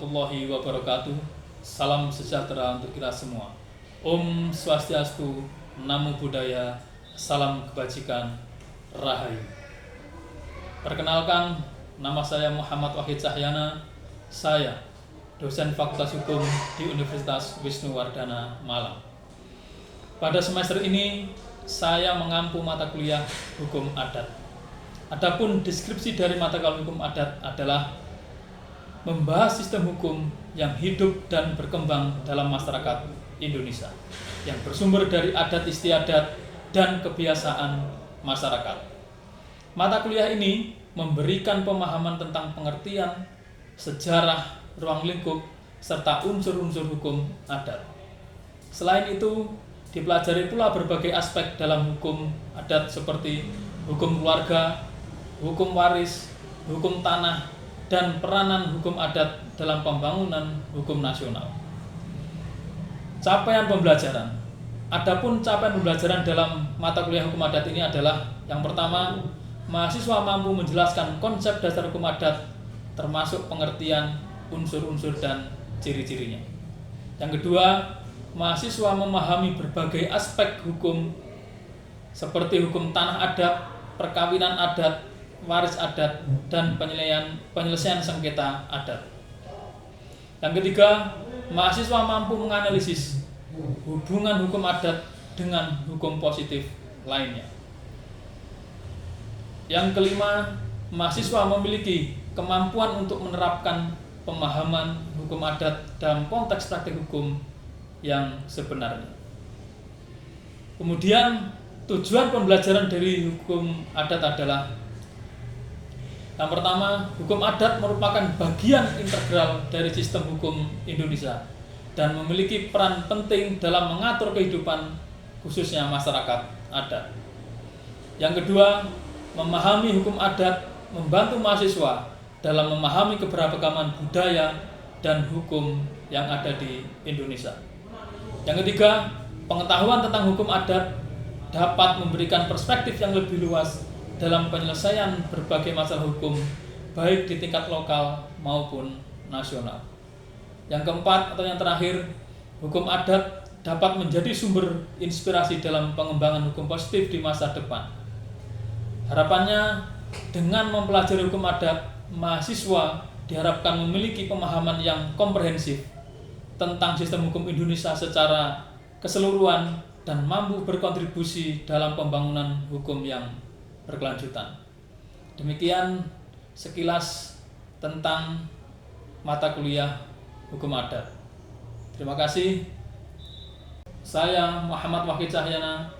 warahmatullahi wabarakatuh. Salam sejahtera untuk kita semua. Om Swastiastu, Namo Buddhaya, salam kebajikan, Rahayu. Perkenalkan, nama saya Muhammad Wahid Cahyana. Saya dosen Fakultas Hukum di Universitas Wisnuwardana, Malang. Pada semester ini, saya mengampu mata kuliah Hukum Adat. Adapun deskripsi dari mata kuliah Hukum Adat adalah membahas sistem hukum yang hidup dan berkembang dalam masyarakat Indonesia, yang bersumber dari adat istiadat dan kebiasaan masyarakat. Mata kuliah ini memberikan pemahaman tentang pengertian, sejarah, ruang lingkup, serta unsur-unsur hukum adat. Selain itu, dipelajari pula berbagai aspek dalam hukum adat seperti hukum keluarga, hukum waris, hukum tanah, dan peranan hukum adat dalam pembangunan hukum nasional. Capaian pembelajaran. Adapun capaian pembelajaran dalam mata kuliah hukum adat ini adalah yang pertama, mahasiswa mampu menjelaskan konsep dasar hukum adat termasuk pengertian, unsur-unsur dan ciri-cirinya. Yang kedua, mahasiswa memahami berbagai aspek hukum seperti hukum tanah adat, perkawinan adat, waris adat, dan penyelesaian sengketa adat. Yang ketiga, mahasiswa mampu menganalisis hubungan hukum adat dengan hukum positif lainnya. Yang kelima, mahasiswa memiliki kemampuan untuk menerapkan pemahaman hukum adat dalam konteks praktik hukum yang sebenarnya. Kemudian, tujuan pembelajaran dari hukum adat adalah yang pertama, hukum adat merupakan bagian integral dari sistem hukum Indonesia dan memiliki peran penting dalam mengatur kehidupan khususnya masyarakat adat. Yang kedua, memahami hukum adat membantu mahasiswa dalam memahami keberagaman budaya dan hukum yang ada di Indonesia. Yang ketiga, pengetahuan tentang hukum adat dapat memberikan perspektif yang lebih luas dalam penyelesaian berbagai masalah hukum, baik di tingkat lokal maupun nasional. Yang keempat atau yang terakhir, hukum adat dapat menjadi sumber inspirasi dalam pengembangan hukum positif di masa depan. Harapannya, dengan mempelajari hukum adat, mahasiswa diharapkan memiliki pemahaman yang komprehensif tentang sistem hukum Indonesia secara keseluruhan dan mampu berkontribusi dalam pembangunan hukum yang berkelanjutan. Demikian sekilas tentang mata kuliah hukum adat. Terima kasih. Saya Muhammad Wahid Cahyana.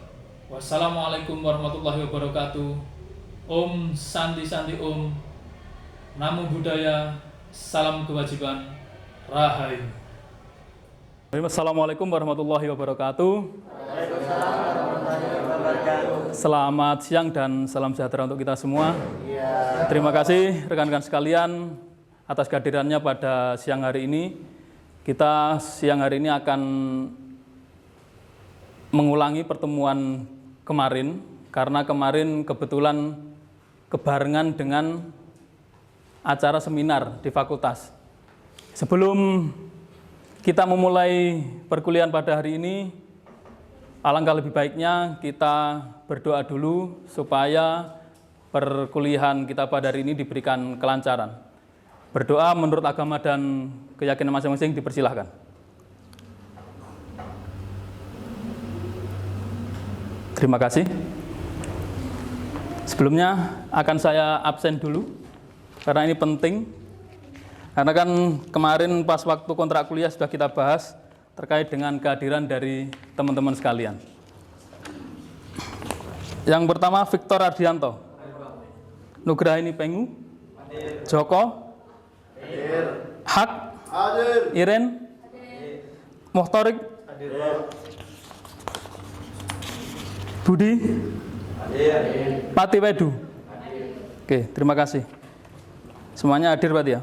Wassalamualaikum warahmatullahi wabarakatuh. Om Santi Santi Om. Namo Buddhaya. Salam kewajiban. Rahayu. Assalamualaikum warahmatullahi wabarakatuh. Selamat siang dan salam sejahtera untuk kita semua. Terima kasih rekan-rekan sekalian atas kehadirannya pada siang hari ini. Kita siang hari ini akan mengulangi pertemuan kemarin, karena kemarin kebetulan kebarengan dengan acara seminar di fakultas. Sebelum kita memulai perkuliahan pada hari ini, alangkah lebih baiknya kita berdoa dulu supaya perkuliahan kita pada hari ini diberikan kelancaran. Berdoa menurut agama dan keyakinan masing-masing dipersilahkan. Terima kasih. Sebelumnya akan saya absen dulu karena ini penting. Karena kan kemarin pas waktu kontrak kuliah sudah kita bahas terkait dengan kehadiran dari teman-teman sekalian. Yang pertama, Victor Ardianto. Nugrahini Pengu. Joko. Hak. Iren. Muhtarik. Budi. Pati Wedu. Oke, terima kasih. Semuanya hadir, Pak ya?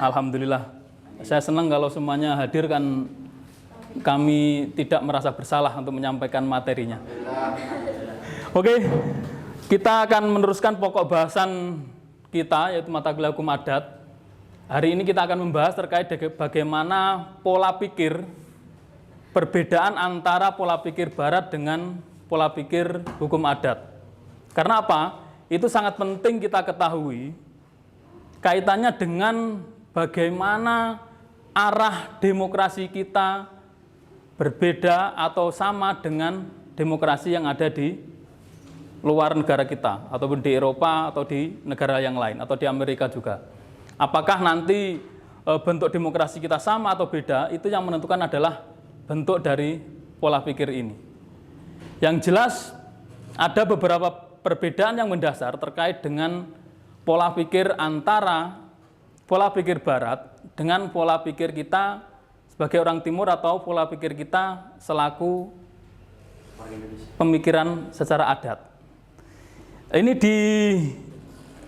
Alhamdulillah. Saya senang kalau semuanya hadir, kan kami tidak merasa bersalah untuk menyampaikan materinya. Oke, kita akan meneruskan pokok bahasan kita, yaitu mata kuliah hukum adat. Hari ini kita akan membahas terkait dengan bagaimana pola pikir, perbedaan antara pola pikir barat dengan pola pikir hukum adat. Karena apa? Itu sangat penting kita ketahui kaitannya dengan bagaimana arah demokrasi kita berbeda atau sama dengan demokrasi yang ada di luar negara kita, ataupun di Eropa atau di negara yang lain, atau di Amerika juga. Apakah nanti bentuk demokrasi kita sama atau beda, itu yang menentukan adalah bentuk dari pola pikir ini. Yang jelas ada beberapa perbedaan yang mendasar terkait dengan pola pikir antara pola pikir barat dengan pola pikir kita sebagai orang timur atau pola pikir kita selaku pemikiran secara adat. Ini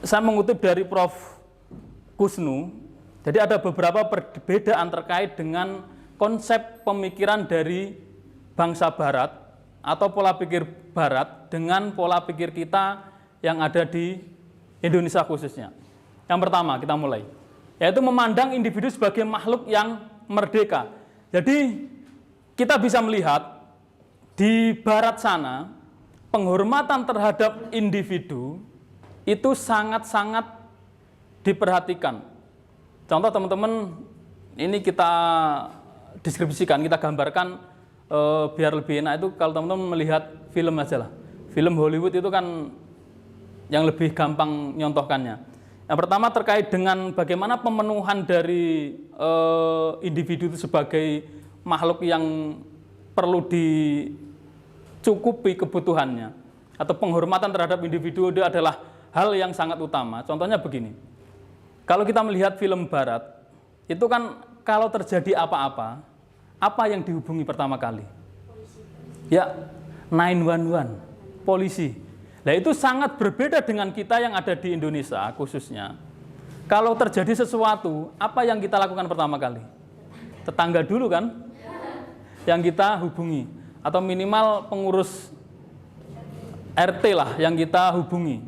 saya mengutip dari Prof. Kusnu. Jadi ada beberapa perbedaan terkait dengan konsep pemikiran dari bangsa barat atau pola pikir barat dengan pola pikir kita yang ada di Indonesia khususnya. Yang pertama kita mulai, yaitu memandang individu sebagai makhluk yang merdeka. Jadi kita bisa melihat di barat sana penghormatan terhadap individu itu sangat-sangat diperhatikan. Contoh teman-teman, ini kita deskripsikan, kita gambarkan biar lebih enak itu kalau teman-teman melihat film aja lah. Film Hollywood itu kan yang lebih gampang nyontohkannya. Yang pertama terkait dengan bagaimana pemenuhan dari individu itu sebagai makhluk yang perlu dicukupi kebutuhannya, atau penghormatan terhadap individu itu adalah hal yang sangat utama. Contohnya begini, kalau kita melihat film barat, itu kan kalau terjadi apa-apa, apa yang dihubungi pertama kali? Polisi. Ya, 911, polisi. Nah itu sangat berbeda dengan kita yang ada di Indonesia khususnya. Kalau terjadi sesuatu, apa yang kita lakukan pertama kali? Tetangga dulu kan? Yang kita hubungi. Atau minimal pengurus RT lah yang kita hubungi.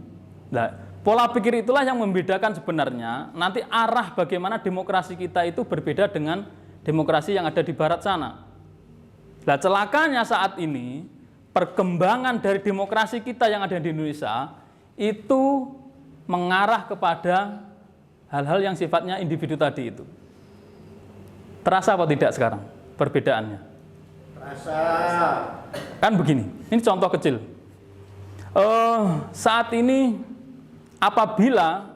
Nah, pola pikir itulah yang membedakan sebenarnya nanti arah bagaimana demokrasi kita itu berbeda dengan demokrasi yang ada di barat sana. Nah, celakanya saat ini perkembangan dari demokrasi kita yang ada di Indonesia itu mengarah kepada hal-hal yang sifatnya individu tadi itu. Terasa apa tidak sekarang perbedaannya? Terasa. Kan begini, ini contoh kecil. Saat ini apabila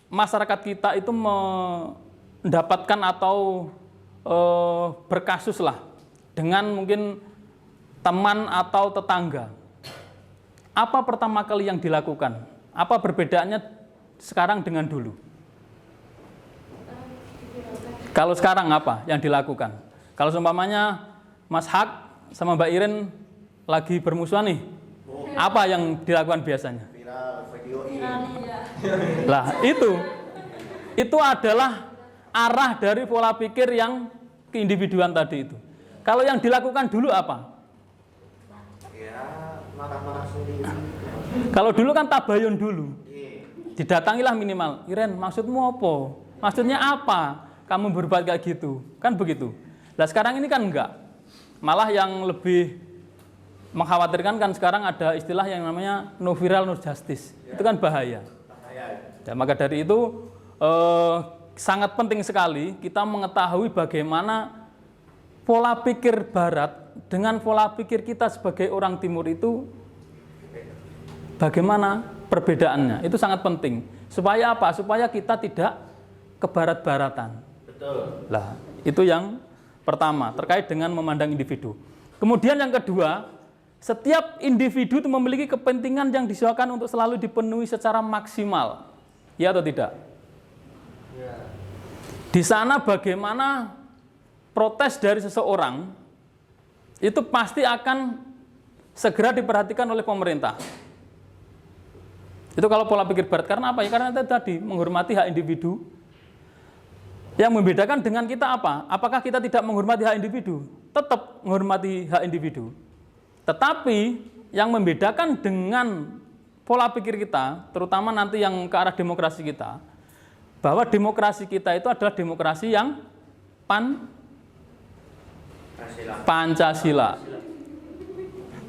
masyarakat kita itu mendapatkan atau berkasus lah dengan mungkin teman atau tetangga, apa pertama kali yang dilakukan? Apa perbedaannya sekarang dengan dulu? Kalau sekarang apa yang dilakukan? Kalau seumpamanya Mas Hak sama Mbak Iren lagi bermusuhan nih, apa yang dilakukan biasanya? Lah itu adalah arah dari pola pikir yang keindividuan tadi itu. Kalau yang dilakukan dulu apa? Ya, marah-marah sendiri. Kalau dulu kan tabayun dulu. Didatangilah minimal. Iren, maksudmu apa? Maksudnya apa? Kamu berbuat kayak gitu. Kan begitu. Nah sekarang ini kan enggak. Malah yang lebih mengkhawatirkan kan sekarang ada istilah yang namanya no viral no justice. Itu kan bahaya. Ya, maka dari itu sangat penting sekali kita mengetahui bagaimana pola pikir barat dengan pola pikir kita sebagai orang timur itu bagaimana perbedaannya. Itu sangat penting. Supaya apa? Supaya kita tidak kebarat-baratan. Betul. Lah, itu yang pertama terkait dengan memandang individu. Kemudian yang kedua, setiap individu itu memiliki kepentingan yang disesuaikan untuk selalu dipenuhi secara maksimal. Ya atau tidak? Ya. Di sana bagaimana protes dari seseorang itu pasti akan segera diperhatikan oleh pemerintah. Itu kalau pola pikir barat. Karena apa? Ya, karena tadi menghormati hak individu. Yang membedakan dengan kita apa? Apakah kita tidak menghormati hak individu? Tetap menghormati hak individu. Tetapi yang membedakan dengan pola pikir kita, terutama nanti yang ke arah demokrasi kita, bahwa demokrasi kita itu adalah demokrasi yang Pancasila.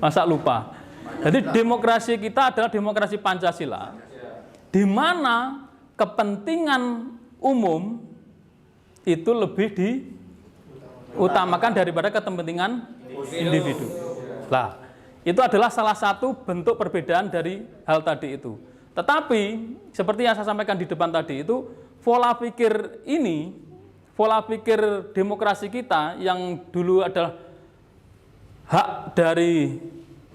Masa lupa? Jadi demokrasi kita adalah demokrasi Pancasila, di mana kepentingan umum itu lebih diutamakan daripada kepentingan individu. Lah, itu adalah salah satu bentuk perbedaan dari hal tadi itu. Tetapi seperti yang saya sampaikan di depan tadi itu, pola pikir ini, pola pikir demokrasi kita yang dulu adalah hak dari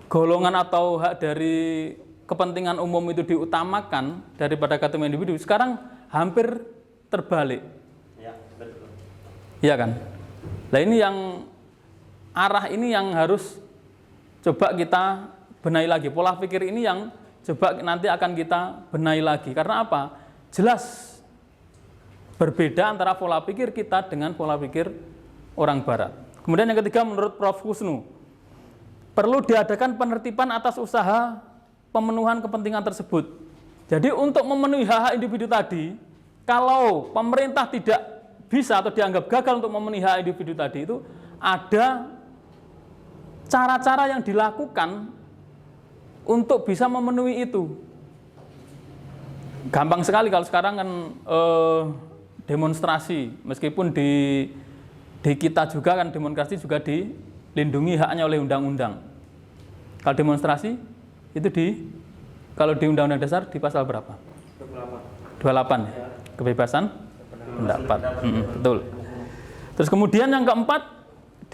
golongan atau hak dari kepentingan umum itu diutamakan daripada kepentingan individu, sekarang hampir terbalik. Ya, betul. Iya kan? Nah ini yang arah ini yang harus coba kita benahi lagi. Pola pikir ini yang coba nanti akan kita benahi lagi. Karena apa? Jelas berbeda antara pola pikir kita dengan pola pikir orang Barat. Kemudian yang ketiga, menurut Prof. Kusnu, perlu diadakan penertiban atas usaha pemenuhan kepentingan tersebut. Jadi untuk memenuhi hak-hak individu tadi, kalau pemerintah tidak bisa atau dianggap gagal untuk memenuhi hak individu tadi itu, ada cara-cara yang dilakukan untuk bisa memenuhi itu. Gampang sekali kalau sekarang kan demonstrasi, meskipun di kita juga kan demonstrasi juga dilindungi haknya oleh undang-undang. Kalau demonstrasi itu kalau di Undang-Undang Dasar di pasal berapa? 28 ya. Kebebasan pendapat. Betul. Terus kemudian yang keempat,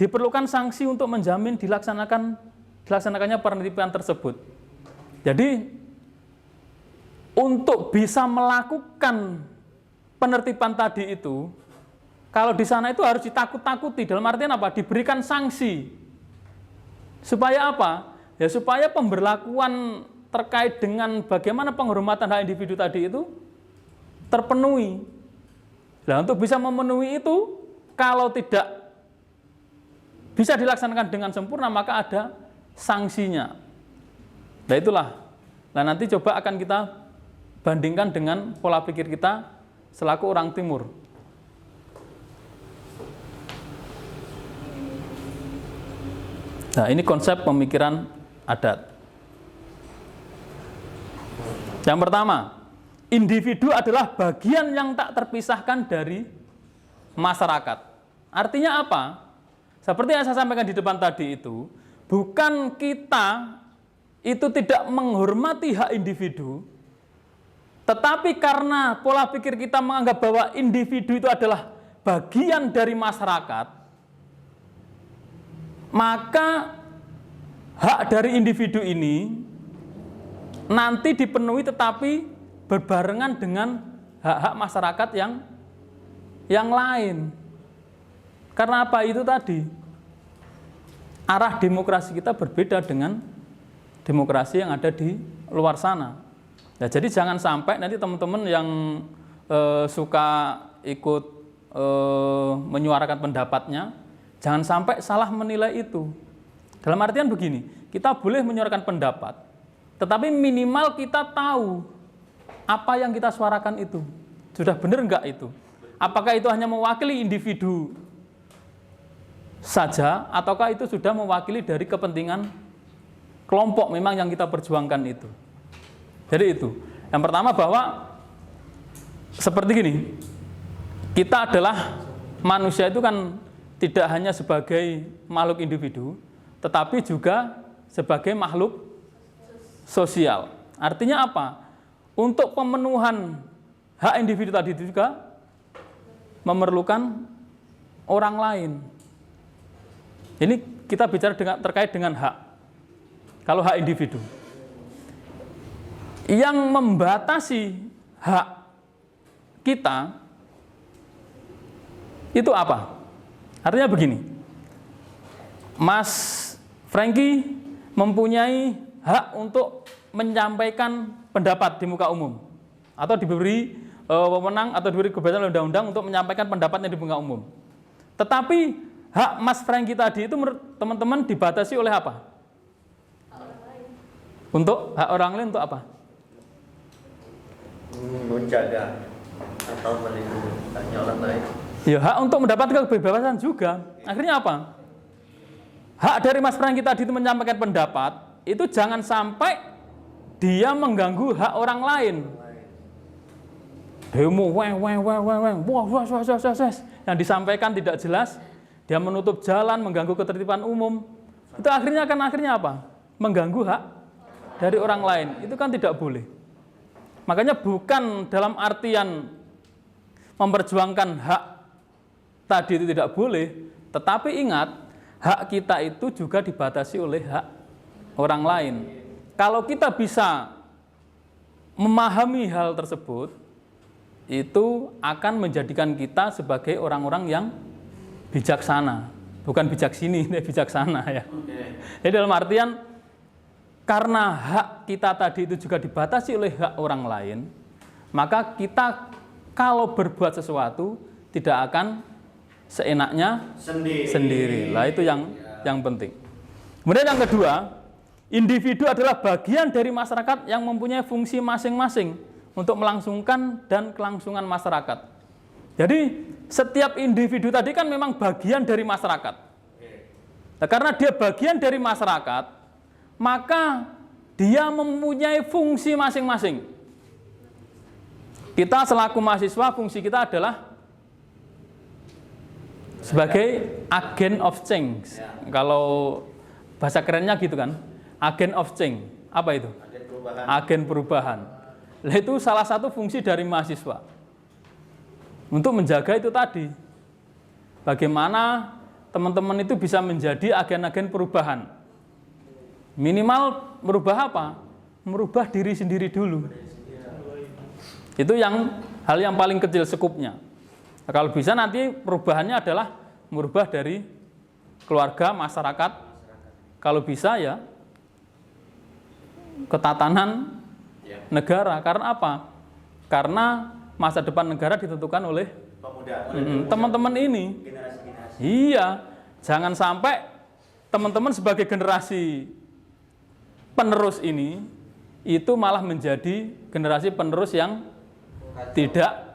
diperlukan sanksi untuk menjamin dilaksanakannya penertiban tersebut. Jadi untuk bisa melakukan penertiban tadi itu, kalau di sana itu harus ditakut-takuti, dalam artian apa? Diberikan sanksi. Supaya apa? Ya supaya pemberlakuan terkait dengan bagaimana penghormatan hak individu tadi itu terpenuhi. Nah, untuk bisa memenuhi itu, kalau tidak bisa dilaksanakan dengan sempurna, maka ada sanksinya. Nah itulah. Nah nanti coba akan kita bandingkan dengan pola pikir kita selaku orang Timur. Nah ini konsep pemikiran adat. Yang pertama, individu adalah bagian yang tak terpisahkan dari masyarakat. Artinya apa? Seperti yang saya sampaikan di depan tadi itu, bukan kita itu tidak menghormati hak individu, tetapi karena pola pikir kita menganggap bahwa individu itu adalah bagian dari masyarakat, maka hak dari individu ini nanti dipenuhi tetapi berbarengan dengan hak-hak masyarakat yang lain. Karena apa itu tadi? Arah demokrasi kita berbeda dengan demokrasi yang ada di luar sana. Nah, jadi jangan sampai nanti teman-teman yang suka ikut menyuarakan pendapatnya, jangan sampai salah menilai itu. Dalam artian begini, kita boleh menyuarakan pendapat, tetapi minimal kita tahu apa yang kita suarakan itu. Sudah benar enggak itu? Apakah itu hanya mewakili individu saja, ataukah itu sudah mewakili dari kepentingan kelompok memang yang kita perjuangkan itu. Jadi itu. Yang pertama bahwa seperti gini, kita adalah manusia itu kan tidak hanya sebagai makhluk individu, tetapi juga sebagai makhluk sosial. Artinya apa? Untuk pemenuhan hak individu tadi itu juga memerlukan orang lain. Ini kita bicara terkait dengan hak. Kalau hak individu yang membatasi hak kita itu apa? Artinya begini, Mas Franky mempunyai hak untuk menyampaikan pendapat di muka umum, atau diberi wewenang atau diberi kebebasan undang-undang untuk menyampaikan pendapatnya di muka umum. Tetapi hak Mas Franky tadi itu menurut teman-teman dibatasi oleh apa? Untuk hak orang lain untuk apa? atau melindungi haknya orang lain. Ya, hak untuk mendapatkan kebebasan juga. Akhirnya apa? Hak dari Mas Franky tadi itu menyampaikan pendapat, itu jangan sampai dia mengganggu hak orang lain. Demo, yang disampaikan tidak jelas, dia menutup jalan, mengganggu ketertiban umum. Itu akhirnya apa? Mengganggu hak dari orang lain. Itu kan tidak boleh. Makanya bukan dalam artian memperjuangkan hak tadi itu tidak boleh, tetapi ingat, hak kita itu juga dibatasi oleh hak orang lain. Kalau kita bisa memahami hal tersebut, itu akan menjadikan kita sebagai orang-orang yang bijaksana. Bukan bijaksini, bijaksana ya. Jadi dalam artian, karena hak kita tadi itu juga dibatasi oleh hak orang lain, maka kita kalau berbuat sesuatu tidak akan seenaknya sendiri. Lah itu yang penting. Kemudian yang kedua, individu adalah bagian dari masyarakat yang mempunyai fungsi masing-masing untuk melangsungkan dan kelangsungan masyarakat. Jadi setiap individu tadi kan memang bagian dari masyarakat. Nah, karena dia bagian dari masyarakat, maka dia mempunyai fungsi masing-masing. Kita selaku mahasiswa, fungsi kita adalah sebagai agent of change. Kalau bahasa kerennya gitu kan, agent of change. Apa itu? Agen perubahan. Nah, itu salah satu fungsi dari mahasiswa. Untuk menjaga itu tadi. Bagaimana teman-teman itu bisa menjadi agen-agen perubahan. Minimal merubah apa? Merubah diri sendiri dulu. Itu hal yang paling kecil sekupnya. Nah, kalau bisa nanti perubahannya adalah merubah dari keluarga, masyarakat. Kalau bisa ya ketatanan negara. Karena apa? Karena masa depan negara ditentukan oleh teman-teman ini. Iya, jangan sampai teman-teman sebagai generasi penerus ini itu malah menjadi generasi penerus yang tidak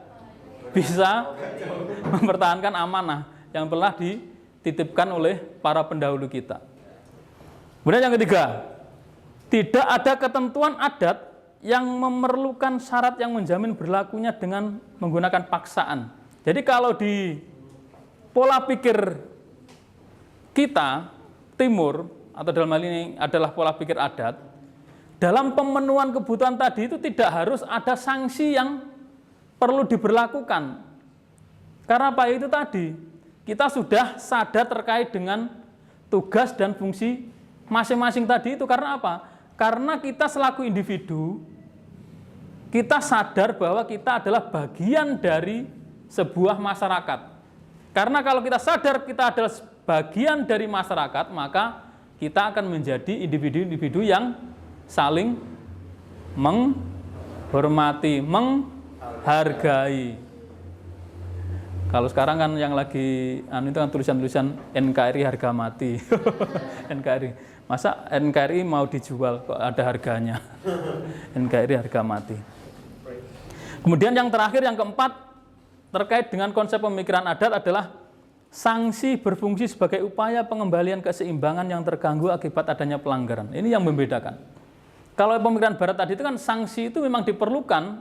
bisa mempertahankan amanah yang telah dititipkan oleh para pendahulu kita. Kemudian yang ketiga, tidak ada ketentuan adat yang memerlukan syarat yang menjamin berlakunya dengan menggunakan paksaan. Jadi kalau di pola pikir kita, timur, atau dalam hal ini adalah pola pikir adat, dalam pemenuhan kebutuhan tadi itu tidak harus ada sanksi yang perlu diberlakukan. Karena apa itu tadi? Kita sudah sadar terkait dengan tugas dan fungsi masing-masing tadi itu. Karena apa? Karena kita selaku individu, kita sadar bahwa kita adalah bagian dari sebuah masyarakat. Karena kalau kita sadar kita adalah bagian dari masyarakat, maka kita akan menjadi individu-individu yang saling menghormati, menghargai. Kalau sekarang kan yang lagi itu kan tulisan-tulisan NKRI harga mati. NKRI. Masa NKRI mau dijual kok ada harganya? NKRI harga mati. Kemudian yang terakhir, yang keempat, terkait dengan konsep pemikiran adat adalah sanksi berfungsi sebagai upaya pengembalian keseimbangan yang terganggu akibat adanya pelanggaran. Ini yang membedakan. Kalau pemikiran barat tadi itu kan sanksi itu memang diperlukan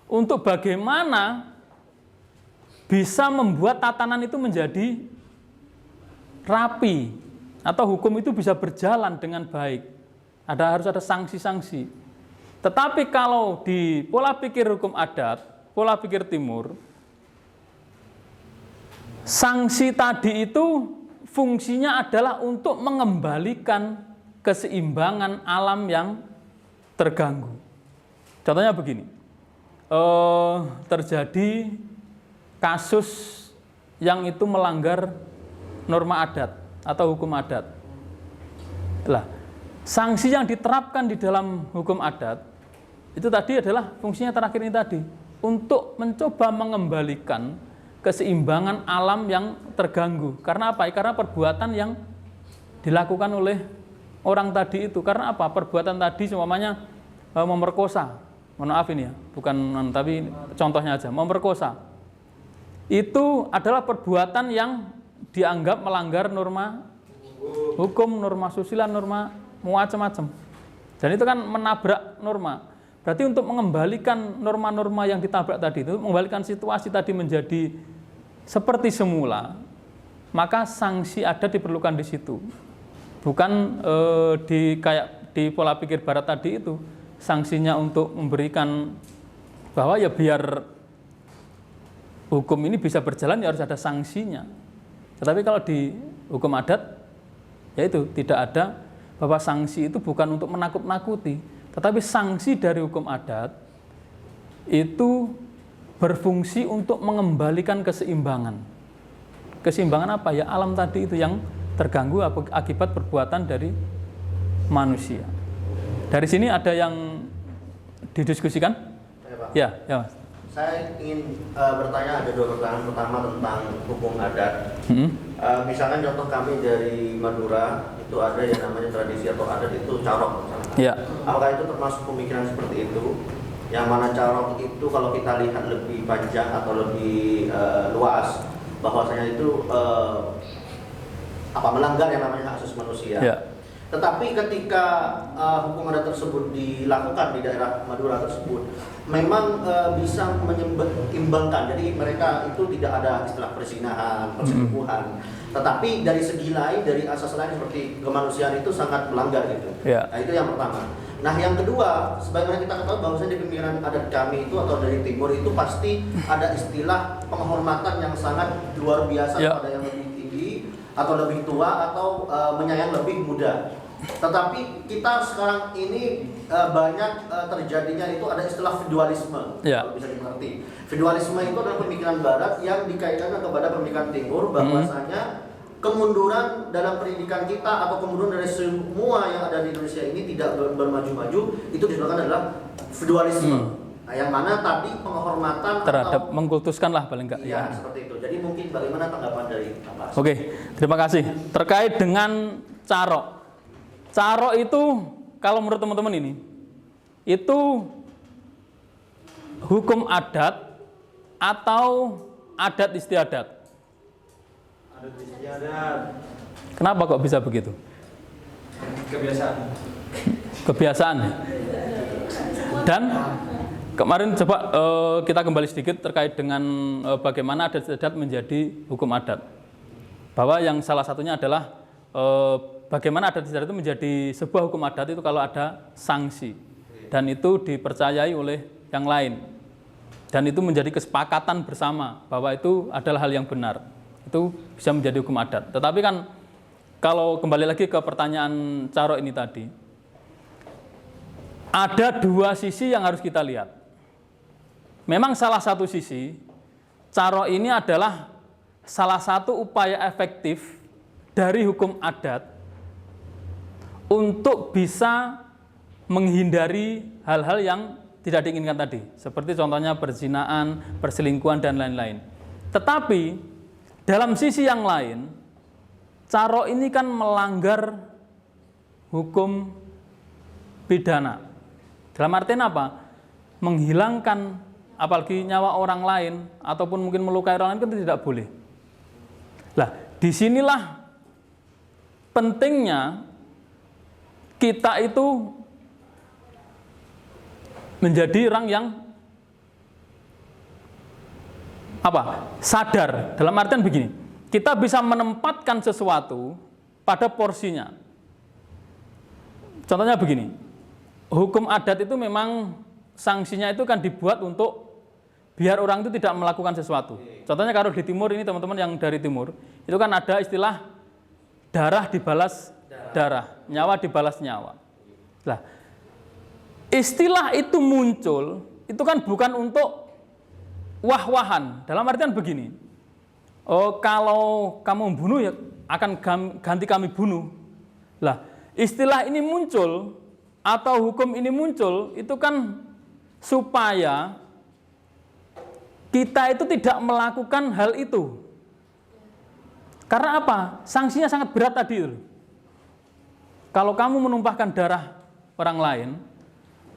untuk bagaimana bisa membuat tatanan itu menjadi rapi atau hukum itu bisa berjalan dengan baik. Harus ada sanksi-sanksi. Tetapi kalau di pola pikir hukum adat, pola pikir timur, sanksi tadi itu fungsinya adalah untuk mengembalikan keseimbangan alam yang terganggu. Contohnya begini, terjadi kasus yang itu melanggar norma adat atau hukum adat. Lah, sanksi yang diterapkan di dalam hukum adat itu tadi adalah fungsinya terakhir ini tadi, untuk mencoba mengembalikan keseimbangan alam yang terganggu. Karena apa? Karena perbuatan yang dilakukan oleh orang tadi itu. Karena apa? Perbuatan tadi semuanya memerkosa, mohon maaf ini ya, bukan tapi contohnya aja, memperkosa. Itu adalah perbuatan yang dianggap melanggar norma hukum, norma susila, norma macam-macam. Dan itu kan menabrak norma. Berarti untuk mengembalikan norma-norma yang ditabrak tadi itu, mengembalikan situasi tadi menjadi seperti semula, maka sanksi adat diperlukan di situ. Bukan kayak di pola pikir barat tadi itu, sanksinya untuk memberikan bahwa ya biar hukum ini bisa berjalan ya harus ada sanksinya. Tetapi kalau di hukum adat, ya itu tidak ada, bahwa sanksi itu bukan untuk menakut-nakuti, tetapi sanksi dari hukum adat itu berfungsi untuk mengembalikan keseimbangan. Keseimbangan apa ya? Alam tadi itu yang terganggu akibat perbuatan dari manusia. Dari sini ada yang didiskusikan? Ya, Mas. Saya ingin bertanya, ada dua pertanyaan. Pertama tentang hukum adat. Misalkan contoh kami dari Madura, itu ada yang namanya tradisi atau adat itu carok. Ya. Apakah itu termasuk pemikiran seperti itu? Yang mana carok itu kalau kita lihat lebih panjang atau lebih luas, bahwasanya itu melanggar yang namanya hak asasi manusia. Ya. Tetapi ketika hukum adat tersebut dilakukan di daerah Madura tersebut, memang bisa menyeimbangkan. Jadi mereka itu tidak ada istilah perzinahan, perselingkuhan. Tetapi dari segi lain, dari asas lain seperti kemanusiaan itu sangat melanggar gitu. Ya. Nah, itu yang pertama. Nah, yang kedua, sebagaimana kita ketahui bahwasanya di pemikiran adat kami itu atau dari timur itu pasti ada istilah penghormatan yang sangat luar biasa kepada yang lebih tinggi atau lebih tua atau menyayang lebih muda. Tetapi kita sekarang ini banyak terjadinya itu ada istilah feudalisme, kalau bisa dimengerti. Feudalisme itu adalah pemikiran barat yang dikaitkan kepada pemikiran timur, bahwasanya kemunduran dalam pendidikan kita atau kemunduran dari semua yang ada di Indonesia ini tidak bermaju-maju, itu disebabkan adalah feudalisme. Nah, yang mana tadi penghormatan terhadap mengkultuskan lah paling enggak. Iya, seperti itu. Jadi mungkin bagaimana tanggapan dari Pak? Oke, terima kasih. Terkait dengan carok. Carok itu kalau menurut teman-teman ini, itu hukum adat atau adat istiadat? Adat istiadat. Kenapa kok bisa begitu? Kebiasaan. Kebiasaan. Dan kemarin coba kita kembali sedikit terkait dengan bagaimana adat istiadat menjadi hukum adat. Bahwa yang salah satunya adalah bagaimana adat istiadat itu menjadi sebuah hukum adat itu kalau ada sanksi. Dan itu dipercayai oleh yang lain. Dan itu menjadi kesepakatan bersama bahwa itu adalah hal yang benar. Itu bisa menjadi hukum adat. Tetapi kan kalau kembali lagi ke pertanyaan Carok ini tadi, ada dua sisi yang harus kita lihat. Memang salah satu sisi, Carok ini adalah salah satu upaya efektif dari hukum adat untuk bisa menghindari hal-hal yang tidak diinginkan tadi, seperti contohnya perzinahan, perselingkuhan, dan lain-lain. Tetapi dalam sisi yang lain, Carok ini kan melanggar hukum pidana. Dalam artian apa? Menghilangkan apalagi nyawa orang lain ataupun mungkin melukai orang lain kan tidak boleh. Lah, disinilah pentingnya kita itu menjadi orang yang sadar. Dalam artian begini, kita bisa menempatkan sesuatu pada porsinya. Contohnya begini, hukum adat itu memang sanksinya itu kan dibuat untuk biar orang itu tidak melakukan sesuatu. Contohnya kalau di timur ini teman-teman yang dari timur, itu kan ada istilah darah dibalas darah, nyawa dibalas nyawa. Nah, istilah itu muncul, itu kan bukan untuk wah-wahan. Dalam artian begini, kalau kamu membunuh ya akan ganti kami bunuh. Lah, istilah ini muncul atau hukum ini muncul itu kan supaya kita itu tidak melakukan hal itu. Karena apa? Sanksinya sangat berat tadi. Kalau kamu menumpahkan darah orang lain,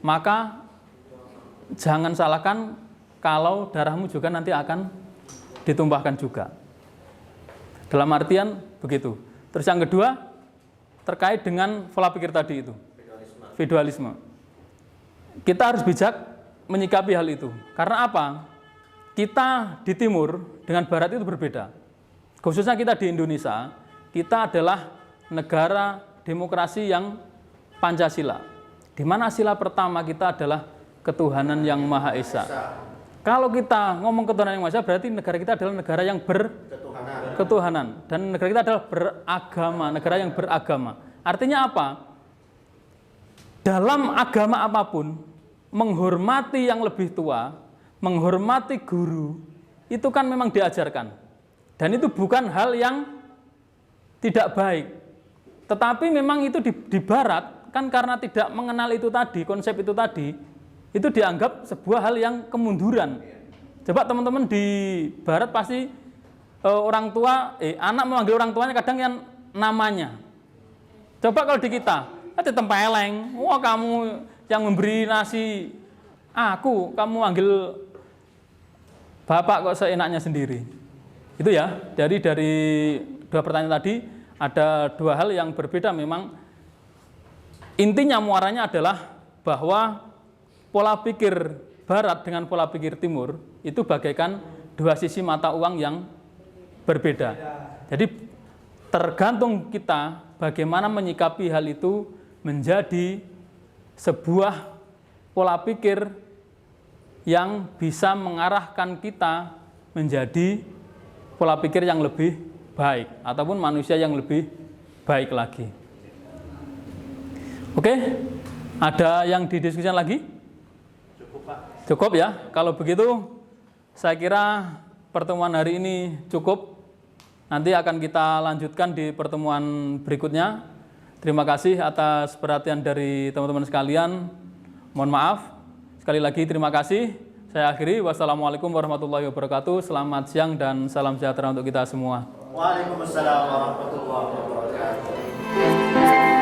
maka jangan salahkan kalau darahmu juga nanti akan ditumpahkan juga. Dalam artian begitu. Terus yang kedua, terkait dengan pola pikir tadi itu, feudalisme. Kita harus bijak menyikapi hal itu. Karena apa? Kita di timur dengan barat itu berbeda. Khususnya kita di Indonesia, kita adalah negara demokrasi yang Pancasila. Di mana sila pertama kita adalah ketuhanan yang Maha Esa. Kalau kita ngomong ketuhanan yang Maha Esa, berarti negara kita adalah negara yang berketuhanan. Dan negara kita adalah beragama, negara yang beragama. Artinya apa? Dalam agama apapun, menghormati yang lebih tua, menghormati guru, itu kan memang diajarkan. Dan itu bukan hal yang tidak baik. Tetapi memang itu di barat, kan karena tidak mengenal itu tadi, konsep itu tadi, itu dianggap sebuah hal yang kemunduran. Coba teman-teman di barat pasti orang tua, anak memanggil orang tuanya kadang yang namanya. Coba kalau di kita, ada tempeleng, wah kamu yang memberi nasi, kamu manggil bapak kok seenaknya sendiri. Itu ya, dari dua pertanyaan tadi, ada dua hal yang berbeda memang. Intinya muaranya adalah bahwa pola pikir barat dengan pola pikir timur itu bagaikan dua sisi mata uang yang berbeda. Jadi tergantung kita bagaimana menyikapi hal itu menjadi sebuah pola pikir yang bisa mengarahkan kita menjadi pola pikir yang lebih baik ataupun manusia yang lebih baik lagi. Oke, ada yang didiskusikan lagi? Cukup, Pak. Cukup ya. Kalau begitu, saya kira pertemuan hari ini cukup. Nanti akan kita lanjutkan di pertemuan berikutnya. Terima kasih atas perhatian dari teman-teman sekalian. Mohon maaf. Sekali lagi terima kasih. Saya akhiri. Wassalamualaikum warahmatullahi wabarakatuh. Selamat siang dan salam sejahtera untuk kita semua. Waalaikumsalam warahmatullahi wabarakatuh.